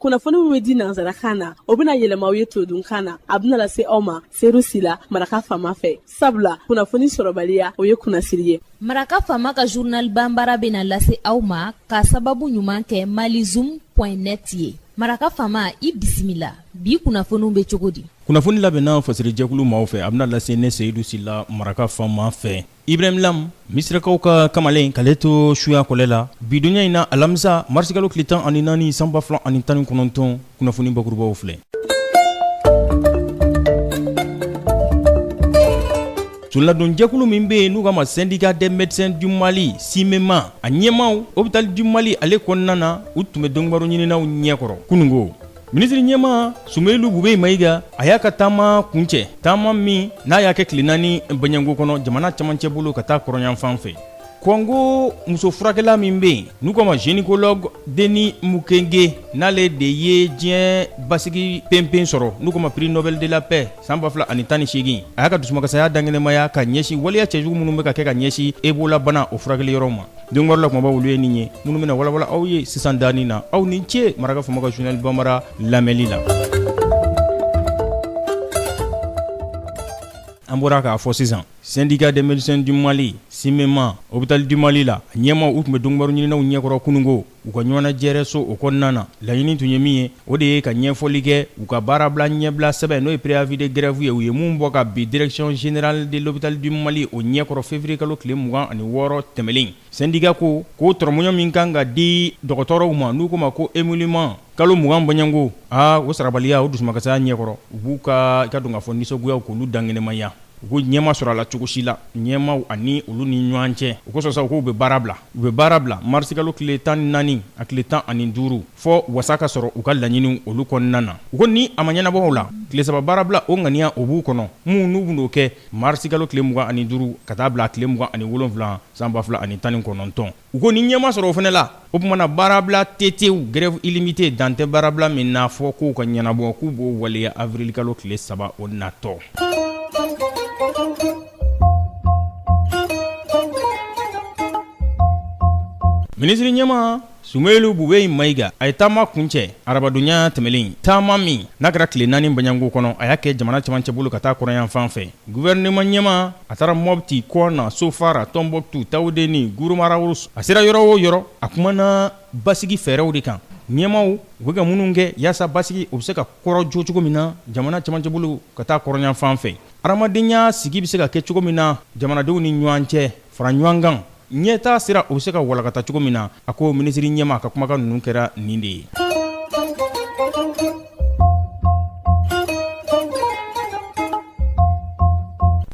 kunnafoni min bɛ di nanzarakan na o bɛna yɛlɛma aw ye todunkan na a bɛna lase aw ma seeru sila Maraka Fama fɛ sabula kunnafoni sɔrɔbaliya o ye kunnasiri ye. Maraka Fama ka journal Bambara bɛna lase aw ma ka sababu ɲuman kɛ malizoom.net ye. Maraka Fama i bisimila bi kunnafoniw bɛ cogo di? Kunnafoni labɛnna fasiri jɛkulu maaw fɛ a bɛna lase ne Seyidu Sila Maraka Fama fɛ. Ibrahim Lam misirakaw ka kamalen k'ale to suya kɔlɛ la bidonya in na alamisa marsikalo tile 14 san 2019 kunnafoni bakurubaw filɛ. Suladon jɛkulu min bɛ yen n'u kama syndicat des médecins du Mali simema a ɲɛmaw hôpital du Mali ale kɔnɔna na u tun bɛ dɔnnibaro ɲininaw ɲɛkɔrɔ kunungo. Ministre ɲɛma Sumailu Bube Mayiga a y'a ka taama kuncɛ taama min n'a y'a kɛ tile 4 Banyango kɔnɔ jamana camancɛ bolo ka taa kɔrɔnyanfan fɛ. Kongo muso furakɛla min bɛ yen n'u kama gynécologue Denis Mukwege n'ale de ye diɲɛ basigi penpen sɔrɔ n'u kama prix Nobel de la paix san 2018 a y'a ka dusumakasaya dangɛnɛmaya ka ɲɛsin waleya cɛjugu minnu bɛ ka kɛ ka ɲɛsin Ebola bana o furakɛli yɔrɔ ma. Don wɛrɛ la kumaba wulu ye nin ye minnu bɛna walawala aw ye sisan dani na aw ni ce Maraka Fama ka journal Bambara lamɛnli la. An bɔra k'a fɔ sisan syndicat des médecins du Mali simema hôpital du Mali la ɲɛma u tun bɛ dɔnnibaro ɲininaw ɲɛkɔrɔ kunungo u ka ɲɔgɔnna jɛrɛ so o kɔnɔna na laɲini tun ye min ye o de ye ka ɲɛfɔli kɛ u ka baarabila ɲɛbila sɛbɛn n'o ye préavis de grève ye u ye mun bɔ ka bi direction générale de l'hôpital du Mali o ɲɛkɔrɔ février kalo tile 26 tɛmɛlen syndicat ko k'o tɔrɔmɔɲɔ min kan ka di dɔgɔtɔrɔw ma n'u ko ma ko émolument kalo 20 Banyango o sarabaliya o dusumakasaya ɲɛkɔrɔ u b'u ka i ka dɔn k'a fɔ nisɔgoyaw k'olu dangɛnɛmaya u ko ɲɛma sɔrɔ a la cogo si la ɲɛmaw ani olu ni ɲɔgɔn cɛ u ko sɔsɔ k'u bɛ baara bila marsikalo tile 14 a tile 15 fɔ wasa ka sɔrɔ u ka laɲiniw olu kɔnɔna na u ko ni a ma ɲɛnabɔ o la tile 3 baara bila o ŋaniya o b'u kɔnɔ mun n'u bɛn'o kɛ marsikalo tile 25 ka taa bila tile 27 san 2019 u ko ni ɲɛma sɔrɔ o fana la o tumana baara bila tetew grève illimité dan tɛ baara bila min na fɔ k'u ka ɲɛnabɔ k'u b'o waleya avril kalo tile 3 o natɔ. Ministre ɲɛma Sumailu Bube Mayiga a ye taama kuncɛ arabadonya tɛmɛlen taama min n'a kɛra tile 4 Banyango kɔnɔ a y'a kɛ jamana camancɛ bolo ka taa kɔrɔnyanfan fɛ gouvernement ɲɛma a taara Mopti Kɔna Sofara Tombouctou Tawudeni Gurumarawurus a sera yɔrɔ o yɔrɔ a kumana basigi fɛɛrɛw de kan ɲɛmaw u bɛ ka minnu kɛ yaasa basigi u bɛ se ka kɔrɔ jo cogo min na jamana camancɛ bolo ka taa kɔrɔnyanfan fɛ adamadenya sigi bɛ se ka kɛ cogo min na jamanadenw ni ɲɔgɔn cɛ fara ɲɔgɔn kan ɲɛta sera u bɛ se ka walakata cogo min na a ko ministre ɲɛma ka kumakan ninnu kɛra nin de ye.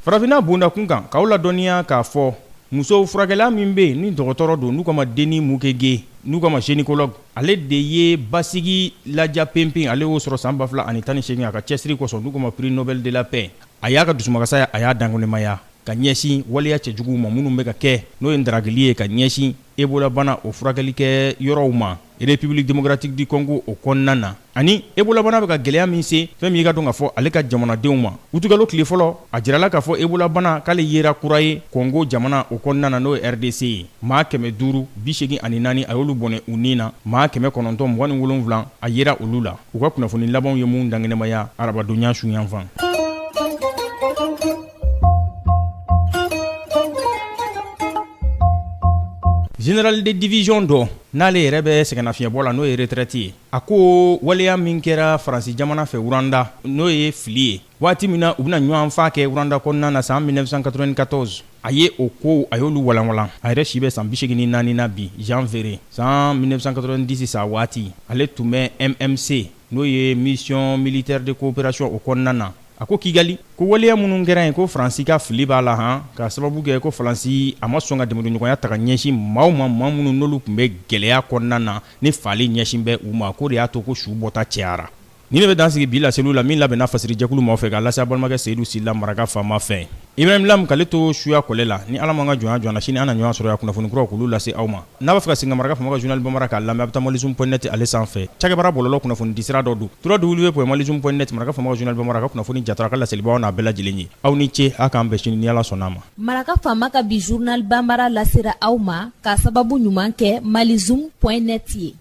Farafinna bondakun kan k'aw ladɔnniya k'a fɔ muso furakɛla min bɛ yen ni dɔgɔtɔrɔ don n'u kama Denis Mukwege n'u kama gynécologue ale de ye basigi laja penpen ale y'o sɔrɔ san 2018 a ka cɛsiri kosɔn n'u kama prix Nobel de la paix a y'a ka dusumakasaya a y'a dangɔnimaya ka ɲɛsin waleya cɛjuguw ma minnu bɛ ka kɛ n'o ye ndaragili ye ka ɲɛsin Ebola bana o furakɛli kɛ yɔrɔw ma République démocratique du Congo o kɔnɔna na ani Ebola bana bɛ ka gɛlɛya min se fɛn min ka dɔn k'a fɔ ale ka jamanadenw ma utukalo tile fɔlɔ a jirala k'a fɔ Ebola bana k'ale yera kura ye Congo jamana o kɔnɔna na n'o ye RDC ye maa 584 a y'olu bɔnɛ u nin na maa 927 a yera olu la u ka kunnafoni labanw ye mun dangɛnɛmaya arabadonya suyanfan. Général de division dɔ n'ale yɛrɛ bɛ sɛgɛnnafiɲɛbɔ la n'o ye retraite ye a ko waleya min kɛra Faransi jamana fɛ Uranda n'o ye fili ye waati min na u bɛna ɲɔgɔn fa kɛ Uranda kɔnɔna na san 1994 a ye o ko a y'olu walanwalan a yɛrɛ si bɛ san 84 na bi janvier san 1990 sa waati ale tun bɛ MMC n'o ye mission militaire de coopération o kɔnɔna na a ko Kigali ko waleya minnu kɛra yen ko Faransi ka fili b'a la ka sababu kɛ ko Faransi a ma sɔn ka dɛmɛɲɔgɔnya ta ka ɲɛsin maa minnu n'olu tun bɛ gɛlɛya kɔnɔna na ni fali ɲɛsin bɛ u ma ko de y'a to ko su bɔta cɛyara. Ni ne bɛ dansigi bi laseliw la min labɛnna fasiri jɛkulu ma fɛ k'a lase a balimakɛ Seyidu Sila Maraka Fama fɛ. Ibrahim Lam k'ale to suya kɔlɛ la ni Ala ma ka jɔnya jɔna sini an na ɲɔgɔn sɔrɔ ya kunnafoni kuraw k'olu lase aw ma. N'a b'a fɛ ka segin Maraka Fama ka journal Bambara k'a lamɛn a bɛ taa malizoom.net ale sanfɛ. Cakɛbara bɔlɔlɔ kunnafoni disira dɔ don. www.malizoom.net Maraka Fama ka journal Bambara ka kunnafoni jatara ka laselibaw n'a bɛɛ lajɛlen ye. Aw ni ce a k'an bɛn sini ni Ala sɔnna a ma. Maraka Fama ka bi journal Bambara lasera aw ma k'a sababu ɲuman kɛ malizoom.net ye.